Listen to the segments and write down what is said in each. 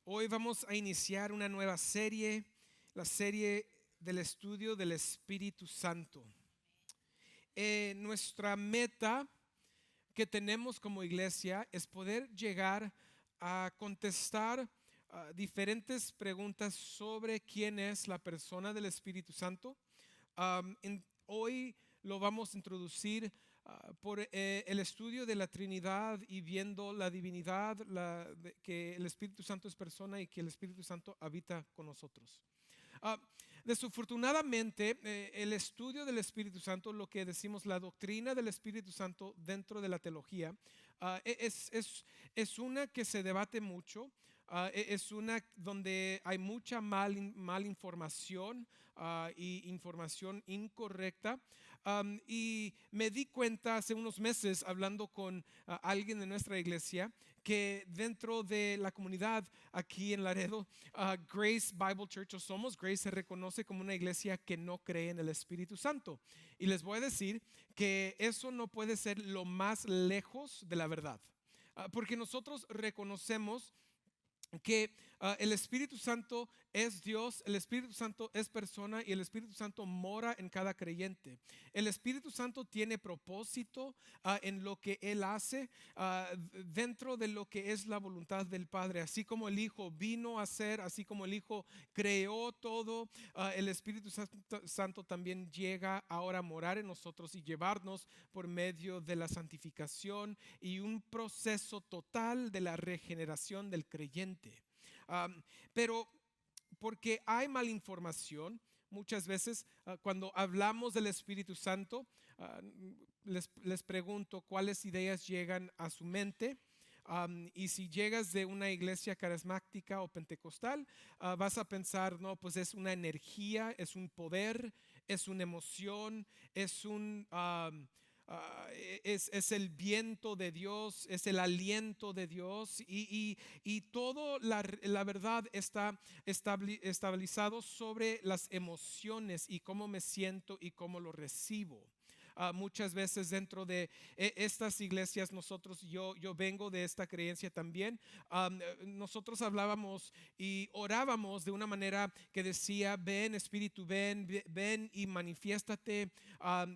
Hoy vamos a iniciar una nueva serie, la serie del estudio del Espíritu Santo. Nuestra meta que tenemos como iglesia es poder llegar a contestar diferentes preguntas sobre quién es la persona del Espíritu Santo. Hoy lo vamos a introducir por el estudio de la Trinidad y viendo la divinidad, que el Espíritu Santo es persona y que el Espíritu Santo habita con nosotros. Ah, Desafortunadamente, el estudio del Espíritu Santo, lo que decimos la doctrina del Espíritu Santo dentro de la teología, es una que se debate mucho. Es una donde hay mucha mal información y información incorrecta. Y me di cuenta hace unos meses hablando con alguien de nuestra iglesia que dentro de la comunidad aquí en Laredo, Grace Bible Church, o somos Grace, se reconoce como una iglesia que no cree en el Espíritu Santo. Y les voy a decir que eso no puede ser lo más lejos de la verdad. Porque nosotros reconocemos que el Espíritu Santo es Dios, el Espíritu Santo es persona y el Espíritu Santo mora en cada creyente. El Espíritu Santo tiene propósito en lo que Él hace dentro de lo que es la voluntad del Padre. Así como el Hijo vino a ser, así como el Hijo creó todo, el Espíritu Santo también llega ahora a morar en nosotros y llevarnos por medio de la santificación y un proceso total de la regeneración del creyente. Pero porque hay malinformación, muchas veces cuando hablamos del Espíritu Santo, les pregunto cuáles ideas llegan a su mente. Y si llegas de una iglesia carismática o pentecostal, vas a pensar, no, pues es una energía, es un poder, es una emoción, es es el viento de Dios, es el aliento de Dios y todo la verdad está estabilizado sobre las emociones y cómo me siento y cómo lo recibo. Muchas veces dentro de estas iglesias yo vengo de esta creencia también. Nosotros hablábamos y orábamos de una manera que decía: ven Espíritu, ven y manifiéstate,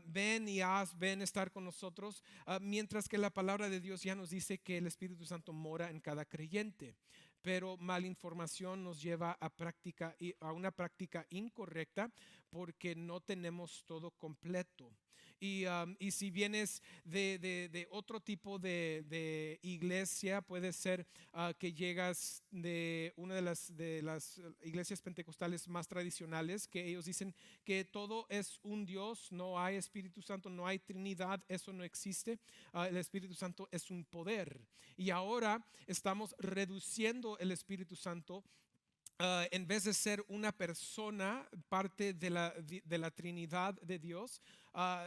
ven y ven estar con nosotros, mientras que la palabra de Dios ya nos dice que el Espíritu Santo mora en cada creyente. Pero malinformación nos lleva a una práctica incorrecta porque no tenemos todo completo. Y si vienes de otro tipo de iglesia, puede ser que llegas de una de las iglesias pentecostales más tradicionales, que ellos dicen que todo es un Dios, no hay Espíritu Santo, no hay Trinidad, eso no existe. El Espíritu Santo es un poder. Y ahora estamos reduciendo el Espíritu Santo, en vez de ser una persona, parte de la Trinidad de Dios,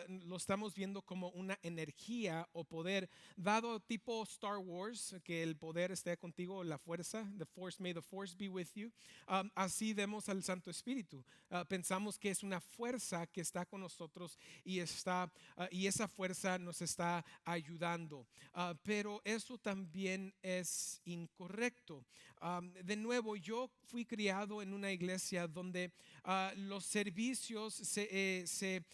lo estamos viendo como una energía o poder, dado tipo Star Wars, que el poder esté contigo, la fuerza, the force, may the force be with you. Así vemos al Santo Espíritu. Pensamos que es una fuerza que está con nosotros y esa fuerza nos está ayudando. Pero eso también es incorrecto. De nuevo, yo fui criado en una iglesia donde los servicios se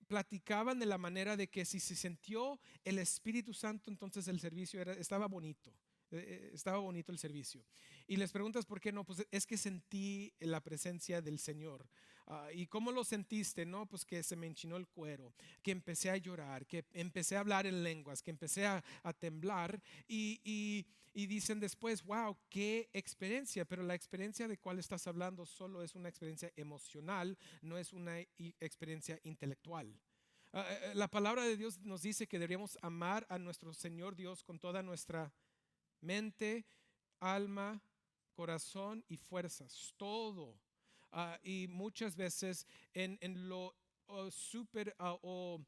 platicaban de la manera de que si se sintió el Espíritu Santo, entonces el servicio estaba bonito. Estaba bonito el servicio. Y les preguntas por qué no, pues es que sentí la presencia del Señor. ¿Y cómo lo sentiste? No, pues que se me enchinó el cuero, que empecé a llorar, que empecé a hablar en lenguas, que empecé a temblar y dicen después: wow, qué experiencia. Pero la experiencia de cuál estás hablando solo es una experiencia emocional, no es una experiencia intelectual. La palabra de Dios nos dice que deberíamos amar a nuestro Señor Dios con toda nuestra mente, alma, corazón y fuerzas, todo. Y muchas veces en lo super o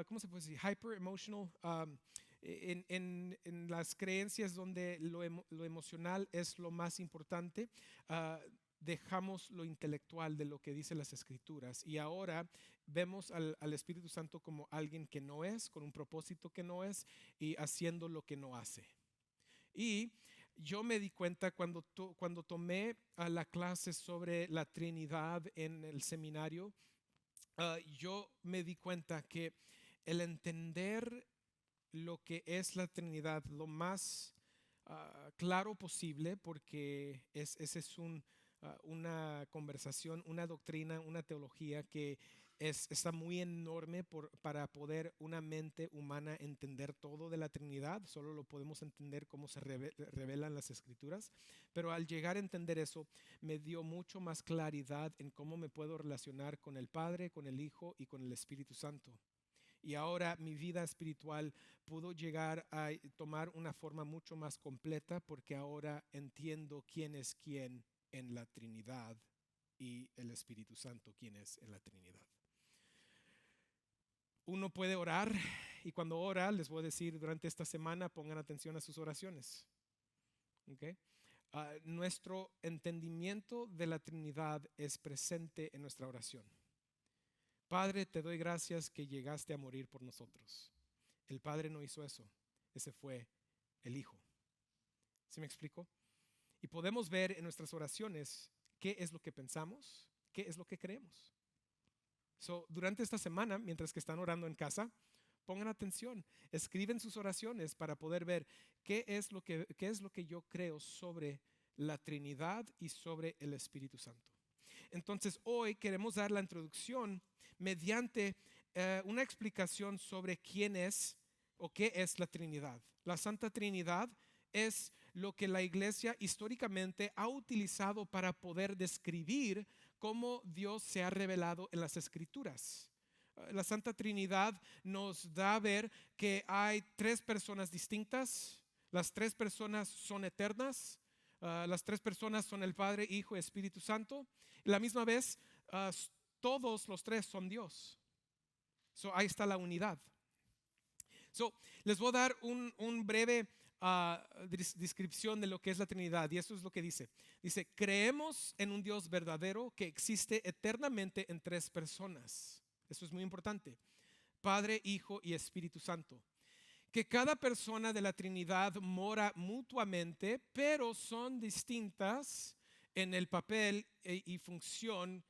¿cómo se puede decir? Hyper emotional. En las creencias donde lo emocional es lo más importante, dejamos lo intelectual de lo que dicen las escrituras y ahora vemos al Espíritu Santo como alguien que no es, con un propósito que no es y haciendo lo que no hace. Y yo me di cuenta cuando tomé la clase sobre la Trinidad en el seminario, yo me di cuenta que el entender lo que es la Trinidad lo más claro posible, porque ese es una conversación, una doctrina, una teología que está muy enorme para poder una mente humana entender todo de la Trinidad. Solo lo podemos entender como se revelan las Escrituras. Pero al llegar a entender eso, me dio mucho más claridad en cómo me puedo relacionar con el Padre, con el Hijo y con el Espíritu Santo. Y ahora mi vida espiritual pudo llegar a tomar una forma mucho más completa, porque ahora entiendo quién es quién en la Trinidad y el Espíritu Santo quién es en la Trinidad. Uno puede orar, y cuando ora, les voy a decir durante esta semana, pongan atención a sus oraciones. ¿Okay? Nuestro entendimiento de la Trinidad es presente en nuestra oración. Padre, te doy gracias que llegaste a morir por nosotros. El Padre no hizo eso. Ese fue el Hijo. ¿Sí me explico? Y podemos ver en nuestras oraciones qué es lo que pensamos, qué es lo que creemos. Durante esta semana, mientras que están orando en casa, pongan atención, escriben sus oraciones para poder ver qué es lo que yo creo sobre la Trinidad y sobre el Espíritu Santo. Entonces, hoy queremos dar la introducción mediante una explicación sobre quién es o qué es la Trinidad. La Santa Trinidad es lo que la Iglesia históricamente ha utilizado para poder describir cómo Dios se ha revelado en las Escrituras. La Santa Trinidad nos da a ver que hay tres personas distintas. Las tres personas son eternas. Las tres personas son el Padre, Hijo y Espíritu Santo. Y la misma vez, todos los tres son Dios. Ahí está la unidad. Les voy a dar un breve descripción de lo que es la Trinidad, y esto es lo que dice. Dice: creemos en un Dios verdadero que existe eternamente en tres personas. Esto es muy importante: Padre, Hijo y Espíritu Santo. Que cada persona de la Trinidad mora mutuamente, pero son distintas en el papel y función.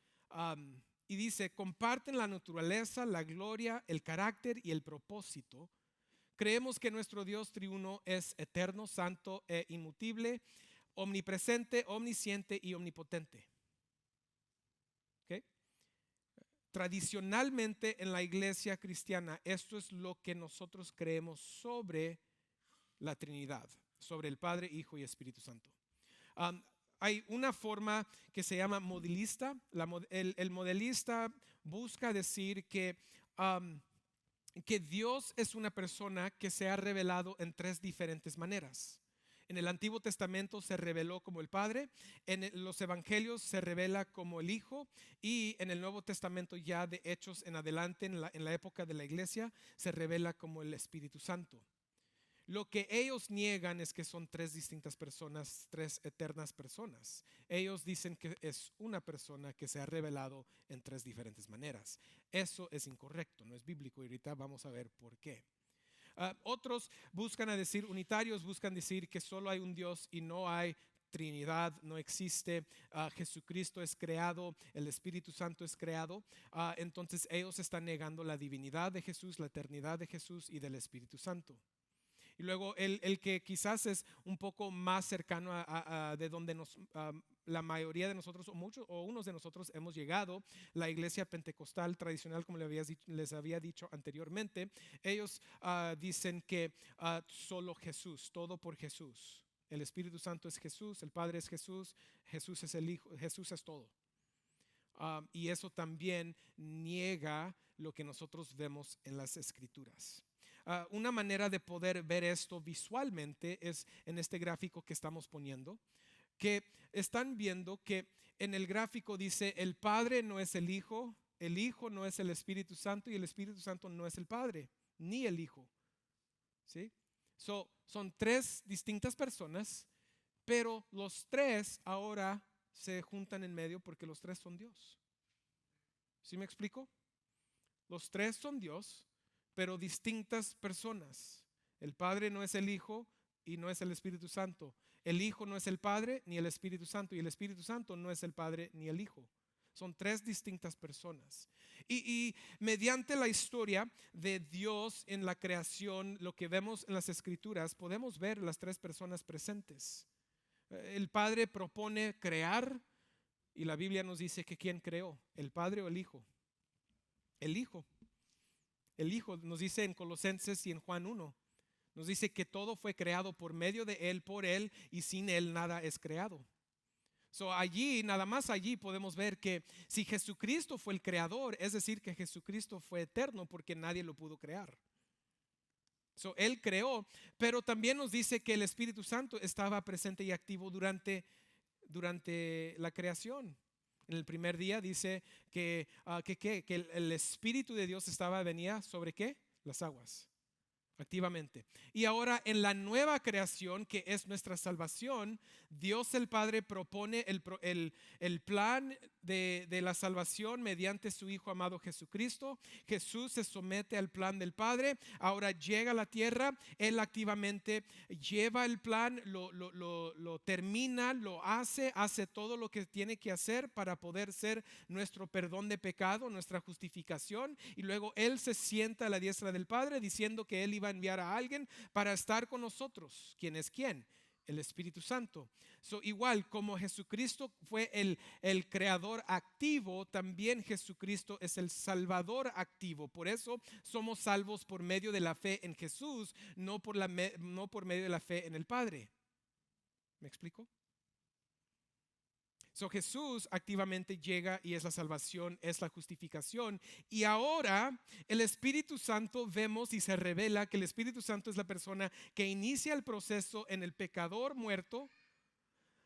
Y dice: comparten la naturaleza, la gloria, el carácter y el propósito. Creemos que nuestro Dios triuno es eterno, santo e inmutable, omnipresente, omnisciente y omnipotente. ¿Okay? Tradicionalmente en la iglesia cristiana, esto es lo que nosotros creemos sobre la Trinidad, sobre el Padre, Hijo y Espíritu Santo. Hay una forma que se llama modelista. El modelista busca decir que Dios es una persona que se ha revelado en tres diferentes maneras. En el Antiguo Testamento se reveló como el Padre, en los Evangelios se revela como el Hijo, y en el Nuevo Testamento, ya de Hechos en adelante, en la época de la iglesia, se revela como el Espíritu Santo. Lo que ellos niegan es que son tres distintas personas, tres eternas personas. Ellos dicen que es una persona que se ha revelado en tres diferentes maneras. Eso es incorrecto, no es bíblico, y ahorita vamos a ver por qué. Otros buscan a decir, unitarios buscan decir que solo hay un Dios y no hay Trinidad, no existe. Jesucristo es creado, el Espíritu Santo es creado. Entonces ellos están negando la divinidad de Jesús, la eternidad de Jesús y del Espíritu Santo. Y luego el que quizás es un poco más cercano de donde la mayoría de nosotros, o unos de nosotros hemos llegado, la iglesia pentecostal tradicional, como les había dicho anteriormente. Ellos dicen que solo Jesús, todo por Jesús. El Espíritu Santo es Jesús, el Padre es Jesús, Jesús es el Hijo, Jesús es todo. Y eso también niega lo que nosotros vemos en las Escrituras. Una manera de poder ver esto visualmente es en este gráfico que estamos poniendo, que están viendo que en el gráfico dice: el Padre no es el Hijo no es el Espíritu Santo, y el Espíritu Santo no es el Padre ni el Hijo. ¿Sí? Son tres distintas personas, pero los tres ahora se juntan en medio porque los tres son Dios. ¿Sí me explico? Los tres son Dios, pero distintas personas. El Padre no es el Hijo, y no es el Espíritu Santo. El Hijo no es el Padre ni el Espíritu Santo, y el Espíritu Santo no es el Padre ni el Hijo. Son tres distintas personas. Y mediante la historia de Dios en la creación, lo que vemos en las Escrituras, podemos ver las tres personas presentes. El Padre propone crear, y la Biblia nos dice que ¿quién creó? ¿El Padre o el Hijo? El Hijo. El Hijo nos dice en Colosenses y en Juan 1. Nos dice que todo fue creado por medio de Él, por Él, y sin Él nada es creado. Allí, nada más allí podemos ver que si Jesucristo fue el creador, es decir, que Jesucristo fue eterno porque nadie lo pudo crear. Él creó, pero también nos dice que el Espíritu Santo estaba presente y activo durante la creación. En el primer día dice que el Espíritu de Dios venía sobre ¿qué? Las aguas. Activamente. Y ahora en la nueva creación, que es nuestra salvación, Dios el Padre propone el plan de la salvación mediante su Hijo amado Jesucristo. Jesús se somete al plan del Padre. Ahora llega a la tierra. Él activamente lleva el plan, lo termina, lo hace todo lo que tiene que hacer para poder ser nuestro perdón de pecado, nuestra justificación. Y luego Él se sienta a la diestra del Padre diciendo que Él iba a enviar a alguien para estar con nosotros. ¿Quién es quién? El Espíritu Santo. Igual como Jesucristo fue el creador activo, también Jesucristo es el salvador activo. Por eso somos salvos por medio de la fe en Jesús, no por medio de la fe en el Padre. ¿Me explico? Jesús activamente llega y es la salvación, es la justificación. Y ahora el Espíritu Santo, vemos y se revela que el Espíritu Santo es la persona que inicia el proceso en el pecador muerto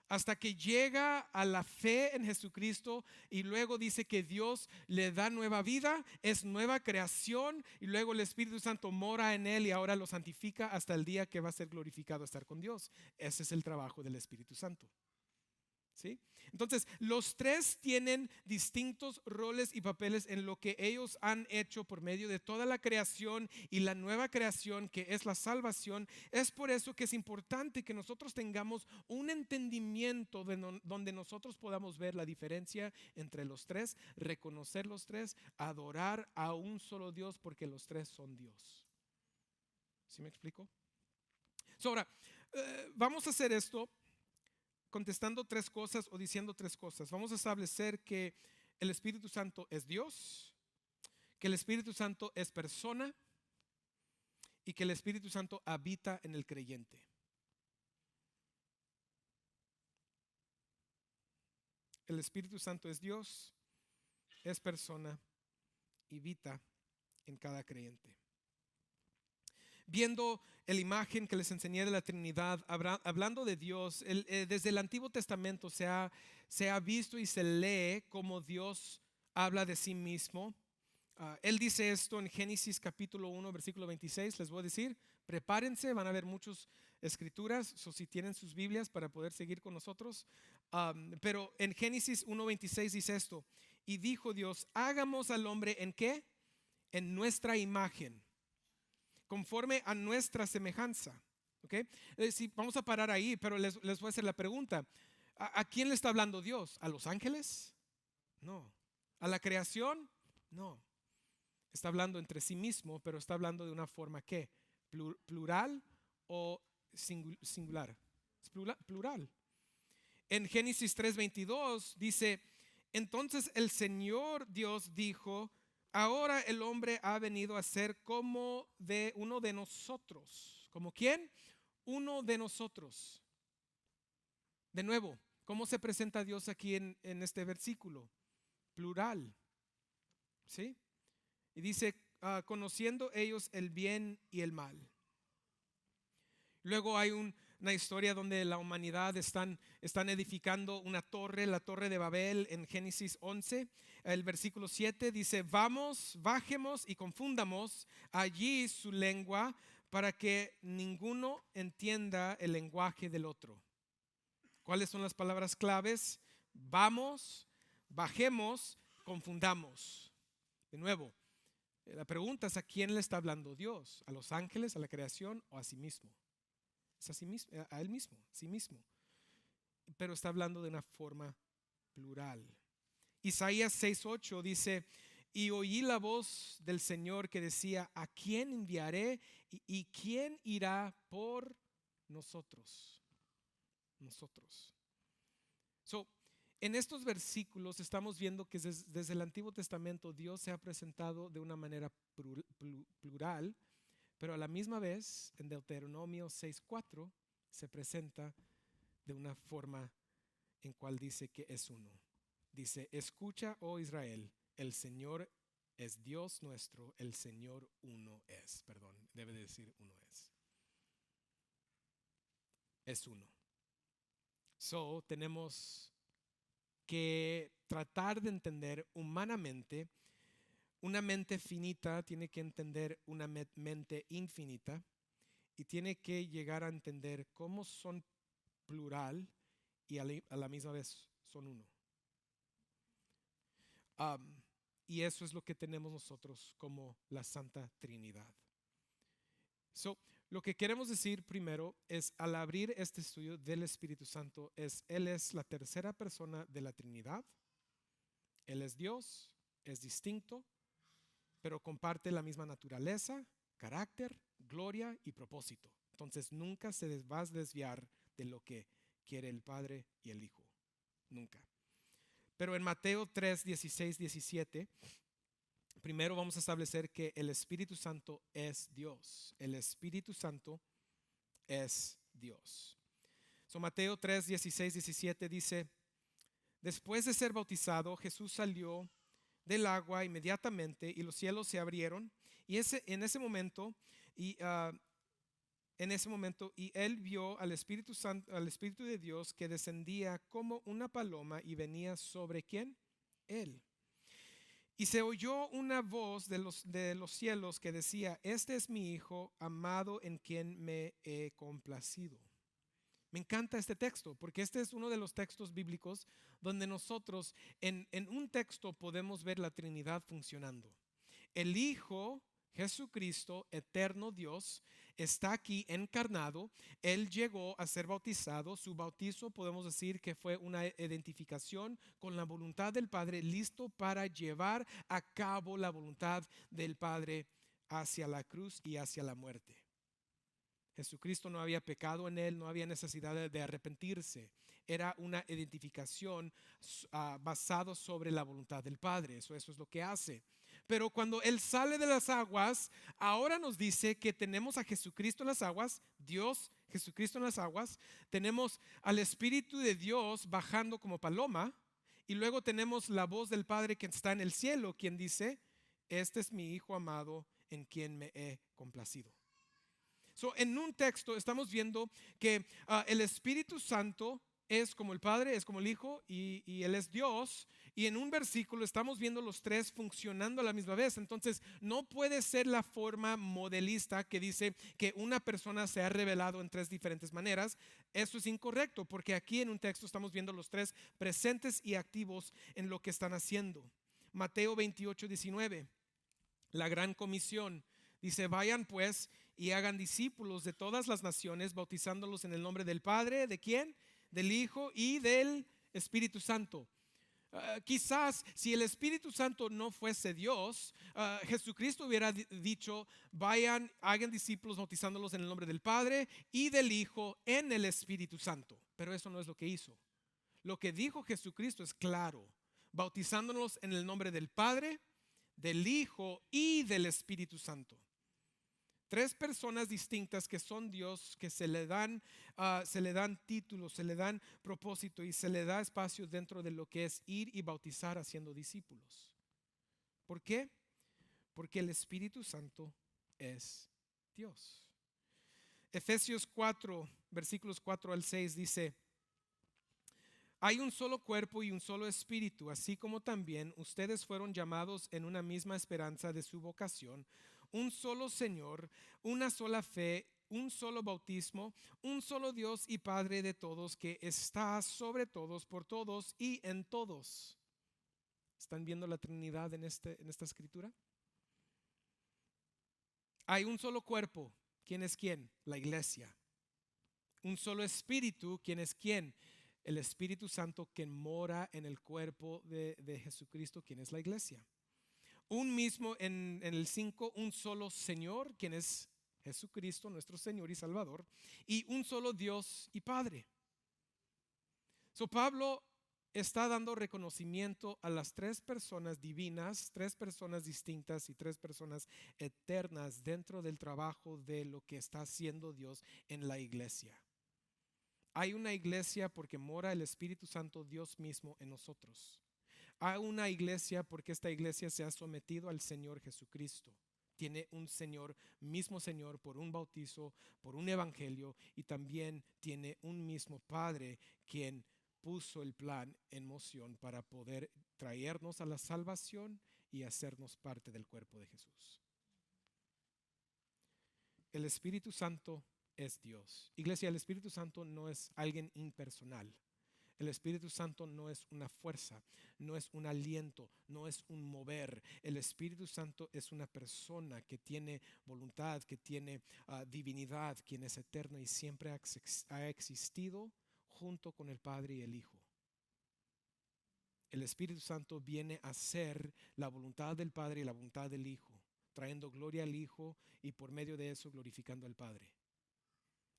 hasta que llega a la fe en Jesucristo, y luego dice que Dios le da nueva vida, es nueva creación, y luego el Espíritu Santo mora en él y ahora lo santifica hasta el día que va a ser glorificado a estar con Dios. Ese es el trabajo del Espíritu Santo. ¿Sí? Entonces, los tres tienen distintos roles y papeles en lo que ellos han hecho por medio de toda la creación y la nueva creación que es la salvación. Es por eso que es importante que nosotros tengamos un entendimiento donde nosotros podamos ver la diferencia entre los tres, reconocer los tres, adorar a un solo Dios porque los tres son Dios. ¿Sí me explico? Ahora, vamos a hacer esto contestando tres cosas o diciendo tres cosas. Vamos a establecer que el Espíritu Santo es Dios, que el Espíritu Santo es persona y que el Espíritu Santo habita en el creyente. El Espíritu Santo es Dios, es persona y habita en cada creyente. Viendo la imagen que les enseñé de la Trinidad, hablando de Dios, desde el Antiguo Testamento se ha visto y se lee cómo Dios habla de sí mismo. Él dice esto en Génesis capítulo 1, versículo 26. Les voy a decir, prepárense, van a ver muchas escrituras, o si tienen sus Biblias para poder seguir con nosotros. Pero en Génesis 1:26 dice esto: y dijo Dios, hagamos al hombre ¿en qué? En nuestra imagen, conforme a nuestra semejanza. ¿Okay? Vamos a parar ahí, pero les voy a hacer la pregunta. ¿A quién le está hablando Dios? ¿A los ángeles? No. ¿A la creación? No. Está hablando entre sí mismo, pero está hablando de una forma ¿qué? ¿Plural o singular? Es plural. En Génesis 3:22 dice, entonces el Señor Dios dijo, ahora el hombre ha venido a ser como de uno de nosotros. ¿Como quién? Uno de nosotros. De nuevo, ¿cómo se presenta Dios aquí en este versículo? Plural. ¿Sí? Y dice, conociendo ellos el bien y el mal. Luego hay una historia donde la humanidad están edificando una torre, la torre de Babel, en Génesis 11. El versículo 7 dice, bajemos y confundamos allí su lengua para que ninguno entienda el lenguaje del otro. ¿Cuáles son las palabras claves? Vamos, bajemos, confundamos. De nuevo, la pregunta es, ¿a quién le está hablando Dios? ¿A los ángeles, a la creación o a sí mismo? es a Él mismo, a sí mismo. Pero está hablando de una forma plural. Isaías 6:8 dice: y oí la voz del Señor que decía: ¿a quién enviaré y quién irá por nosotros? Nosotros. So, en estos versículos estamos viendo que desde el Antiguo Testamento Dios se ha presentado de una manera plural, pero a la misma vez en Deuteronomio 6:4 se presenta de una forma en cual dice que es uno. Dice: escucha, oh Israel, el Señor es Dios nuestro, el Señor uno es. Perdón, debe decir uno es. Es uno. So, tenemos que tratar de entender humanamente. Una mente finita tiene que entender una mente infinita y tiene que llegar a entender cómo son plural y a la misma vez son uno. Y eso es lo que tenemos nosotros como la Santa Trinidad. So, lo que queremos decir primero es, al abrir este estudio del Espíritu Santo, Él es la tercera persona de la Trinidad. Él es Dios, es distinto, pero comparte la misma naturaleza, carácter, gloria y propósito. Entonces nunca se va a desviar de lo que quiere el Padre y el Hijo. Nunca. Pero en Mateo 3, 16, 17, primero vamos a establecer que el Espíritu Santo es Dios. El Espíritu Santo es Dios. So, Mateo 3, 16, 17 dice: después de ser bautizado, Jesús salió del agua inmediatamente y los cielos se abrieron y en ese momento y él vio al Espíritu Santo, al Espíritu de Dios que descendía como una paloma y venía sobre ¿quién? Él. Y se oyó una voz de los cielos que decía: este es mi Hijo amado en quien me he complacido. Me encanta este texto porque este es uno de los textos bíblicos donde nosotros en un texto podemos ver la Trinidad funcionando. El Hijo Jesucristo, eterno Dios, está aquí encarnado. Él llegó a ser bautizado. Su bautizo podemos decir que fue una identificación con la voluntad del Padre, listo para llevar a cabo la voluntad del Padre hacia la cruz y hacia la muerte. Jesucristo no había pecado en él, no había necesidad de arrepentirse. Era una identificación basada sobre la voluntad del Padre. Eso es lo que hace. Pero cuando Él sale de las aguas, ahora nos dice que tenemos a Jesucristo en las aguas, Dios Jesucristo en las aguas, tenemos al Espíritu de Dios bajando como paloma, y luego tenemos la voz del Padre que está en el cielo, quien dice: este es mi Hijo amado en quien me he complacido. So, en un texto estamos viendo que el Espíritu Santo es como el Padre, es como el Hijo y Él es Dios. Y en un versículo estamos viendo los tres funcionando a la misma vez. Entonces no puede ser la forma modelista que dice que una persona se ha revelado en tres diferentes maneras. Eso es incorrecto porque aquí en un texto estamos viendo los tres presentes y activos en lo que están haciendo. Mateo 28, 19, la gran comisión. Dice: vayan pues y hagan discípulos de todas las naciones, bautizándolos en el nombre del Padre, ¿de quién? Del Hijo y del Espíritu Santo. Quizás si el Espíritu Santo no fuese Dios, Jesucristo hubiera dicho: vayan, hagan discípulos bautizándolos en el nombre del Padre y del Hijo en el Espíritu Santo. Pero eso no es lo que hizo. Lo que dijo Jesucristo es claro: bautizándonos en el nombre del Padre, del Hijo y del Espíritu Santo. Tres personas distintas que son Dios, que se le dan títulos, se le dan propósito y se le da espacio dentro de lo que es ir y bautizar haciendo discípulos. ¿Por qué? Porque el Espíritu Santo es Dios. Efesios 4, versículos 4 al 6 dice: hay un solo cuerpo y un solo espíritu, así como también ustedes fueron llamados en una misma esperanza de su vocación, un solo Señor, una sola fe, un solo bautismo, un solo Dios y Padre de todos, que está sobre todos, por todos y en todos. ¿Están viendo la Trinidad en esta escritura? Hay un solo cuerpo. ¿Quién es quién? La iglesia. Un solo espíritu, ¿quién es quién? El Espíritu Santo que mora en el cuerpo de Jesucristo, quien es la iglesia. Un mismo, en el 5, un solo Señor, quien es Jesucristo, nuestro Señor y Salvador, y un solo Dios y Padre. So Pablo está dando reconocimiento a las tres personas divinas, tres personas distintas y tres personas eternas dentro del trabajo de lo que está haciendo Dios en la iglesia. Hay una iglesia porque mora el Espíritu Santo, Dios mismo, en nosotros. Hay una iglesia porque esta iglesia se ha sometido al Señor Jesucristo. Tiene un Señor, mismo Señor, por un bautizo, por un evangelio, y también tiene un mismo Padre quien puso el plan en moción para poder traernos a la salvación y hacernos parte del cuerpo de Jesús. El Espíritu Santo es Dios. Iglesia, el Espíritu Santo no es alguien impersonal. El Espíritu Santo no es una fuerza, no es un aliento, no es un mover. El Espíritu Santo es una persona que tiene voluntad, que tiene divinidad, quien es eterno y siempre ha existido junto con el Padre y el Hijo. El Espíritu Santo viene a ser la voluntad del Padre y la voluntad del Hijo, trayendo gloria al Hijo y por medio de eso glorificando al Padre.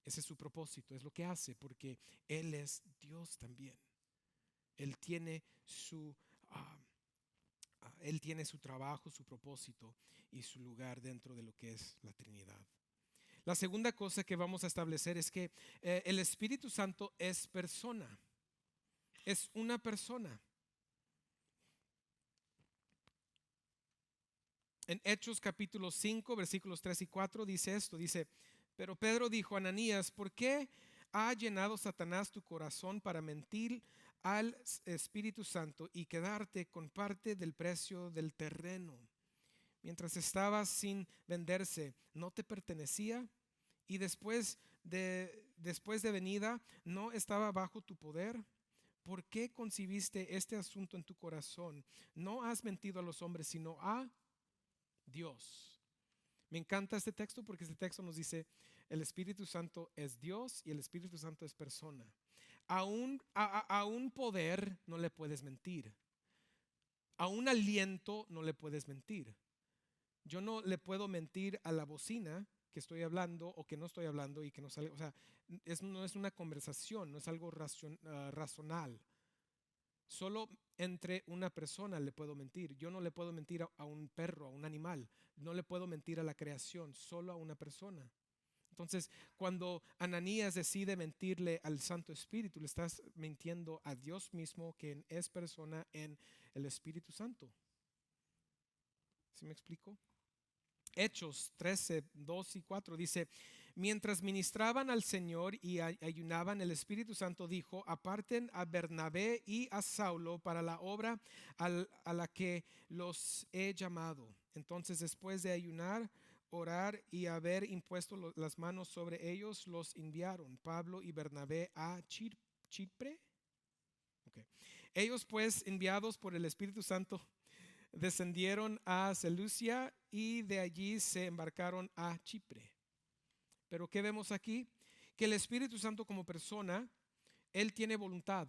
Ese es su propósito, es lo que hace, porque Él es Dios también. Él tiene Él tiene su trabajo, su propósito y su lugar dentro de lo que es la Trinidad. La segunda cosa que vamos a establecer es que el Espíritu Santo es persona, es una persona. En Hechos capítulo 5, versículos 3 y 4 dice esto, dice: pero Pedro dijo a Ananías, ¿por qué ha llenado Satanás tu corazón para mentir al Espíritu Santo y quedarte con parte del precio del terreno? Mientras estaba sin venderse, ¿no te pertenecía? Y después de venida, ¿no estaba bajo tu poder? ¿Por qué concibiste este asunto en tu corazón? No has mentido a los hombres, sino a Dios. Me encanta este texto porque este texto nos dice: el Espíritu Santo es Dios y el Espíritu Santo es persona. A un poder no le puedes mentir. A un aliento no le puedes mentir. Yo no le puedo mentir a la bocina que estoy hablando o que no estoy hablando y que no sale. O sea, no es una conversación, no es algo racional. Solo entre una persona le puedo mentir. Yo no le puedo mentir a un perro, a un animal. No le puedo mentir a la creación, solo a una persona. Entonces, cuando Ananías decide mentirle al Santo Espíritu, le estás mintiendo a Dios mismo, quien es persona en el Espíritu Santo. ¿Sí me explico? Hechos 13, 2 y 4 dice: mientras ministraban al Señor y ayunaban, el Espíritu Santo dijo: aparten a Bernabé y a Saulo para la obra a la que los he llamado. Entonces, después de ayunar, orar y haber impuesto las manos sobre ellos, los enviaron Pablo y Bernabé a Chipre. Okay. Ellos pues, enviados por el Espíritu Santo, descendieron a Seleucia y de allí se embarcaron a Chipre. Pero ¿qué vemos aquí? Que el Espíritu Santo como persona, Él tiene voluntad.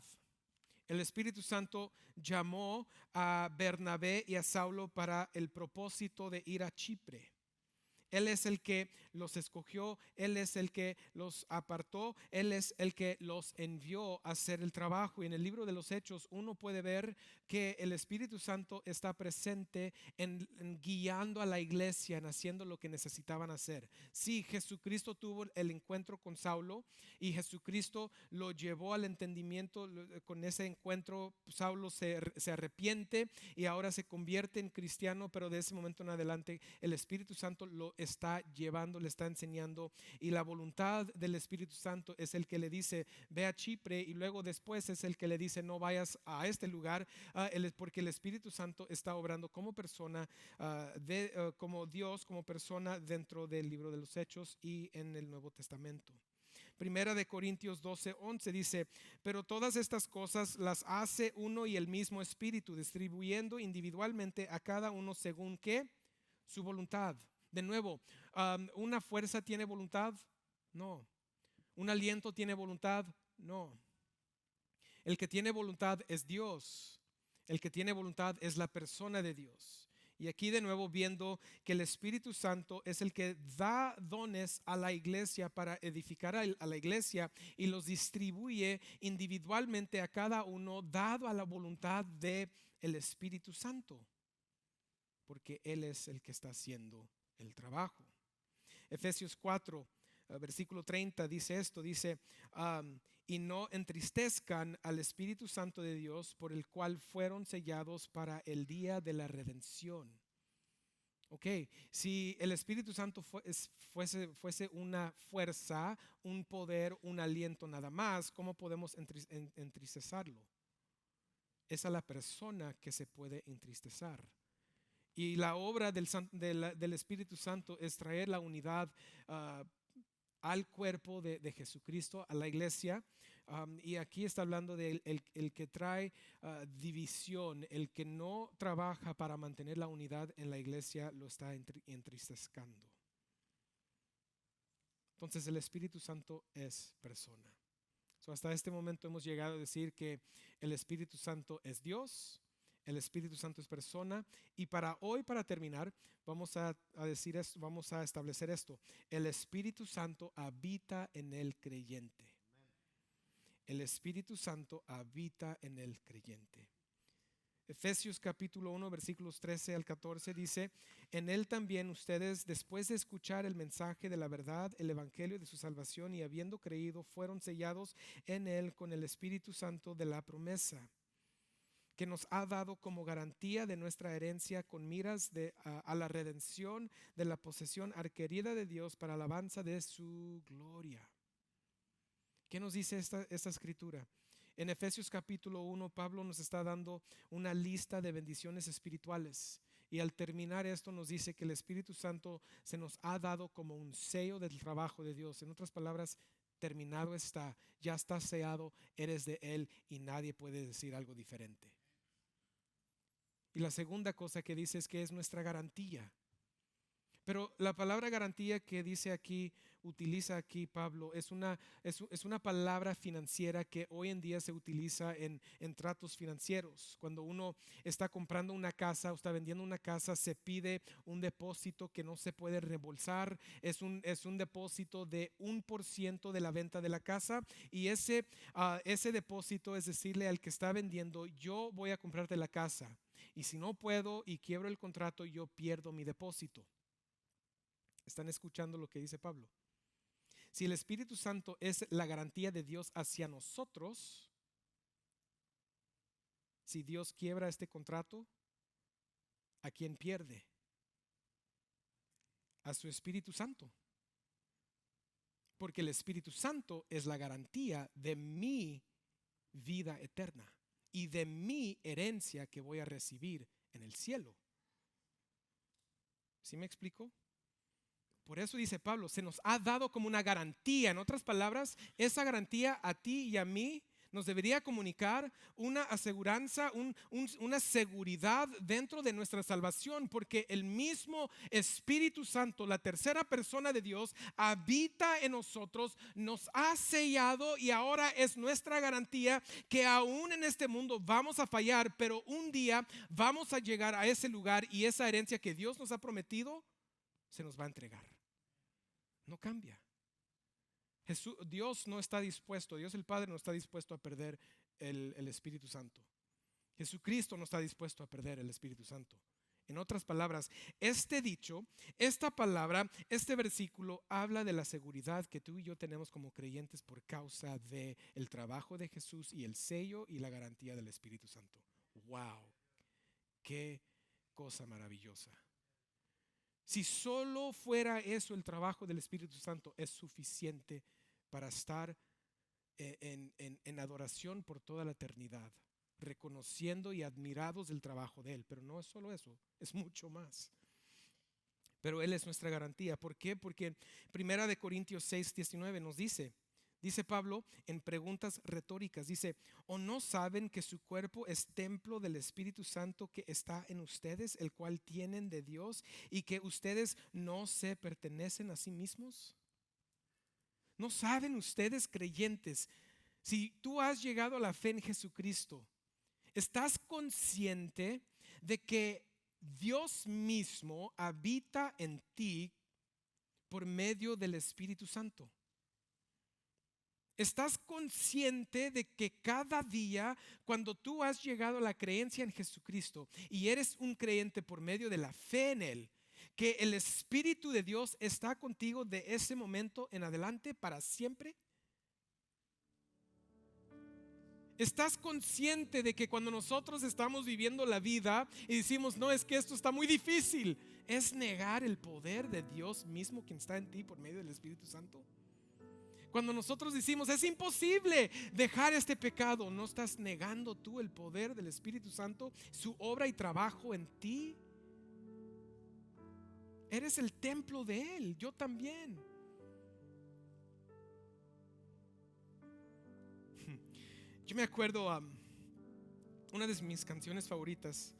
El Espíritu Santo llamó a Bernabé y a Saulo para el propósito de ir a Chipre. Él es el que los escogió, Él es el que los apartó, Él es el que los envió a hacer el trabajo. Y en el libro de los Hechos uno puede ver que el Espíritu Santo está presente en guiando a la iglesia, en haciendo lo que necesitaban hacer. Sí, Jesucristo tuvo el encuentro con Saulo y Jesucristo lo llevó al entendimiento. Con ese encuentro Saulo se arrepiente y ahora se convierte en cristiano, pero de ese momento en adelante el Espíritu Santo lo está llevando, le está enseñando, y la voluntad del Espíritu Santo es el que le dice: ve a Chipre, y luego después es el que le dice: no vayas a este lugar, porque el Espíritu Santo está obrando como persona, como Dios, como persona dentro del libro de los Hechos y en el Nuevo Testamento. Primera de Corintios 12:11 dice: pero todas estas cosas las hace uno y el mismo Espíritu, distribuyendo individualmente a cada uno según ¿qué? Su voluntad. De nuevo, ¿una fuerza tiene voluntad? No. ¿Un aliento tiene voluntad? No. El que tiene voluntad es Dios. El que tiene voluntad es la persona de Dios. Y aquí de nuevo viendo que el Espíritu Santo es el que da dones a la iglesia para edificar a la iglesia y los distribuye individualmente a cada uno dado a la voluntad del Espíritu Santo, porque Él es el que está haciendo el trabajo. Efesios 4, versículo 30 dice esto, dice, y no entristezcan al Espíritu Santo de Dios, por el cual fueron sellados para el día de la redención. Ok, si el Espíritu Santo fuese una fuerza, un poder, un aliento nada más, ¿cómo podemos entristecerlo? Es a la persona que se puede entristecer. Y la obra del Espíritu Santo es traer la unidad al cuerpo de Jesucristo, a la iglesia. Y aquí está hablando de el que trae división, el que no trabaja para mantener la unidad en la iglesia, lo está entristeciendo. Entonces el Espíritu Santo es persona. Hasta este momento hemos llegado a decir que el Espíritu Santo es Dios, el Espíritu Santo es persona, y para hoy, para terminar, vamos a decir esto, vamos a establecer esto: el Espíritu Santo habita en el creyente. El Espíritu Santo habita en el creyente. Efesios capítulo 1 versículos 13 al 14 dice: en él también ustedes, después de escuchar el mensaje de la verdad, el evangelio de su salvación, y habiendo creído, fueron sellados en él con el Espíritu Santo de la promesa, que nos ha dado como garantía de nuestra herencia, con miras a la redención de la posesión adquirida de Dios para alabanza de su gloria. ¿Qué nos dice esta escritura? En Efesios capítulo 1, Pablo nos está dando una lista de bendiciones espirituales. Y al terminar esto nos dice que el Espíritu Santo se nos ha dado como un sello del trabajo de Dios. En otras palabras, terminado está, ya está sellado, eres de Él y nadie puede decir algo diferente. Y la segunda cosa que dice es que es nuestra garantía. Pero la palabra garantía que dice aquí, utiliza aquí Pablo, es una palabra financiera que hoy en día se utiliza en tratos financieros. Cuando uno está comprando una casa o está vendiendo una casa, se pide un depósito que no se puede reembolsar. Es un depósito de 1% de la venta de la casa, y ese depósito es decirle al que está vendiendo: yo voy a comprarte la casa, y si no puedo y quiebro el contrato, yo pierdo mi depósito. ¿Están escuchando lo que dice Pablo? Si el Espíritu Santo es la garantía de Dios hacia nosotros, si Dios quiebra este contrato, ¿a quién pierde? A su Espíritu Santo. Porque el Espíritu Santo es la garantía de mi vida eterna y de mi herencia que voy a recibir en el cielo. ¿Sí me explico? Por eso dice Pablo, se nos ha dado como una garantía. En otras palabras, esa garantía a ti y a mí nos debería comunicar una aseguranza, una seguridad dentro de nuestra salvación, porque el mismo Espíritu Santo, la tercera persona de Dios, habita en nosotros, nos ha sellado, y ahora es nuestra garantía que aún en este mundo vamos a fallar, pero un día vamos a llegar a ese lugar, y esa herencia que Dios nos ha prometido se nos va a entregar. No cambia. Dios no está dispuesto, Dios el Padre no está dispuesto a perder el Espíritu Santo. Jesucristo no está dispuesto a perder el Espíritu Santo. En otras palabras, este dicho, esta palabra, este versículo habla de la seguridad que tú y yo tenemos como creyentes por causa del trabajo de Jesús y el sello y la garantía del Espíritu Santo. ¡Wow! ¡Qué cosa maravillosa! Si solo fuera eso, el trabajo del Espíritu Santo es suficiente para estar en adoración por toda la eternidad, reconociendo y admirados del trabajo de Él. Pero no es solo eso, es mucho más. Pero Él es nuestra garantía. ¿Por qué? Porque 1 Corintios 6:19 nos dice Pablo en preguntas retóricas, dice: ¿o no saben que su cuerpo es templo del Espíritu Santo que está en ustedes, el cual tienen de Dios, y que ustedes no se pertenecen a sí mismos? No saben ustedes, creyentes, si tú has llegado a la fe en Jesucristo, ¿estás consciente de que Dios mismo habita en ti por medio del Espíritu Santo? ¿Estás consciente de que cada día, cuando tú has llegado a la creencia en Jesucristo y eres un creyente por medio de la fe en Él, que el Espíritu de Dios está contigo de ese momento en adelante para siempre? ¿Estás consciente de que cuando nosotros estamos viviendo la vida y decimos, no, es que esto está muy difícil, es negar el poder de Dios mismo quien está en ti por medio del Espíritu Santo? Cuando nosotros decimos, es imposible dejar este pecado, ¿no estás negando tú el poder del Espíritu Santo, su obra y trabajo en ti? Eres el templo de Él, yo también. Yo me acuerdo una de mis canciones favoritas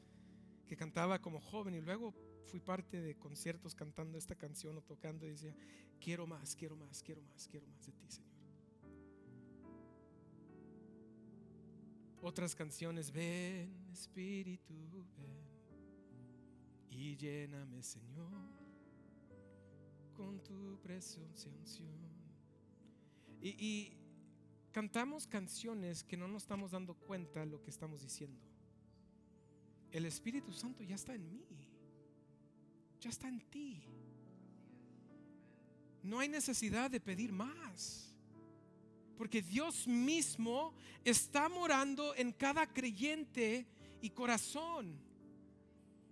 que cantaba como joven, y luego fui parte de conciertos cantando esta canción o tocando, y decía, quiero más, quiero más, quiero más, quiero más de ti, Señor. Otras canciones, ven Espíritu, ven y lléname, Señor, con tu presencia, unción. Y cantamos canciones que no nos estamos dando cuenta de lo que estamos diciendo. El Espíritu Santo ya está en mí, ya está en ti. No hay necesidad de pedir más, porque Dios mismo está morando en cada creyente y corazón.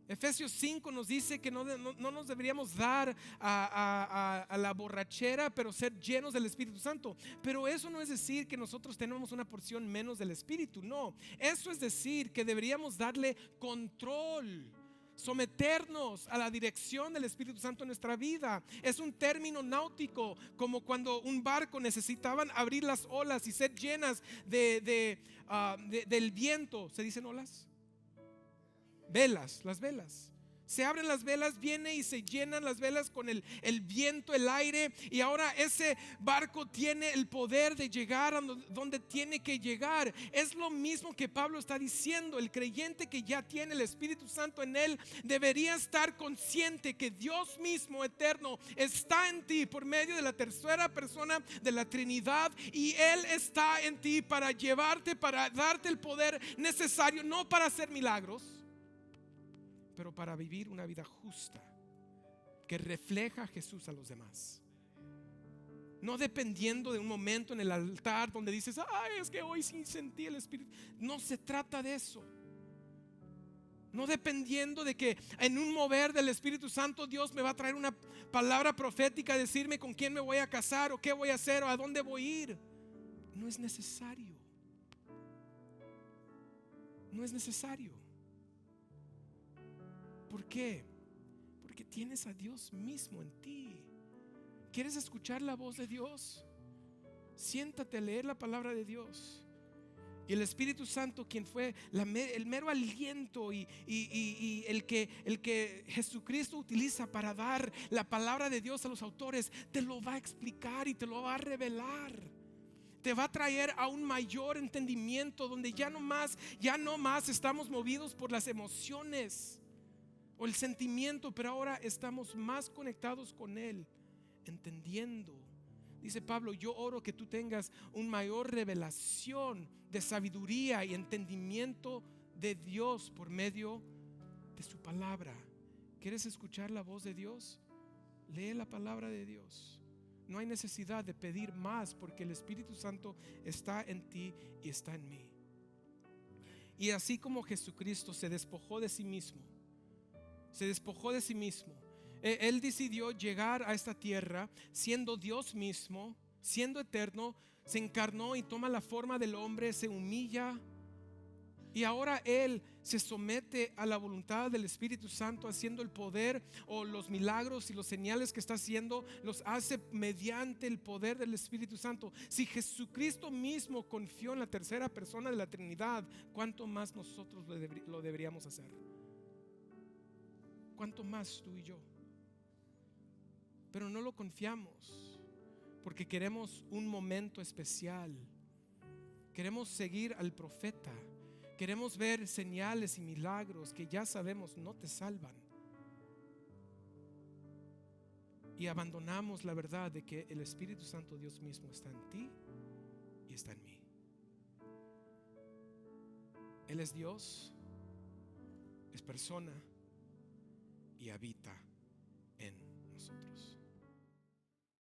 Efesios 5 nos dice que no nos deberíamos dar a la borrachera, pero ser llenos del Espíritu Santo. Pero eso no es decir que nosotros tenemos una porción menos del Espíritu. No, eso es decir que deberíamos darle control, someternos a la dirección del Espíritu Santo en nuestra vida. Es un término náutico, como cuando un barco necesitaban abrir las olas y ser llenas del viento. ¿Se dicen olas? Velas, las velas. Se abren las velas, viene y se llenan las velas con el viento, el aire, y ahora ese barco tiene el poder de llegar a donde tiene que llegar. Es lo mismo que Pablo está diciendo. El creyente que ya tiene el Espíritu Santo en él debería estar consciente que Dios mismo eterno está en ti por medio de la tercera persona de la Trinidad, y Él está en ti para llevarte, para darte el poder necesario, no para hacer milagros, pero para vivir una vida justa que refleja a Jesús a los demás. No dependiendo de un momento en el altar donde dices, ay, es que hoy sí sentí el Espíritu. No se trata de eso. No dependiendo de que en un mover del Espíritu Santo Dios me va a traer una palabra profética, decirme con quién me voy a casar o qué voy a hacer o a dónde voy a ir. No es necesario. No es necesario. ¿Por qué? Porque tienes a Dios mismo en ti. ¿Quieres escuchar la voz de Dios? Siéntate a leer la palabra de Dios. Y el Espíritu Santo, quien fue el mero aliento y el que Jesucristo utiliza para dar la palabra de Dios a los autores, te lo va a explicar y te lo va a revelar. Te va a traer a un mayor entendimiento donde ya no más estamos movidos por las emociones o el sentimiento, pero ahora estamos más conectados con Él, entendiendo. Dice Pablo, yo oro que tú tengas una mayor revelación de sabiduría y entendimiento de Dios por medio de su palabra. ¿Quieres escuchar la voz de Dios? Lee la palabra de Dios. No hay necesidad de pedir más, porque el Espíritu Santo está en ti y está en mí. Y así como Jesucristo se despojó de sí mismo, Él decidió llegar a esta tierra siendo Dios mismo, siendo eterno. Se encarnó y toma la forma del hombre, se humilla, y ahora Él se somete a la voluntad del Espíritu Santo, haciendo el poder o los milagros y los señales que está haciendo, los hace mediante el poder del Espíritu Santo. Si Jesucristo mismo confió en la tercera persona de la Trinidad, ¿cuánto más nosotros lo deberíamos hacer? ¿Cuánto más tú y yo? Pero no lo confiamos, porque queremos un momento especial. Queremos seguir al profeta. Queremos ver señales y milagros que ya sabemos no te salvan. Y abandonamos la verdad de que el Espíritu Santo, Dios mismo, está en ti y está en mí. Él es Dios, es persona y habita en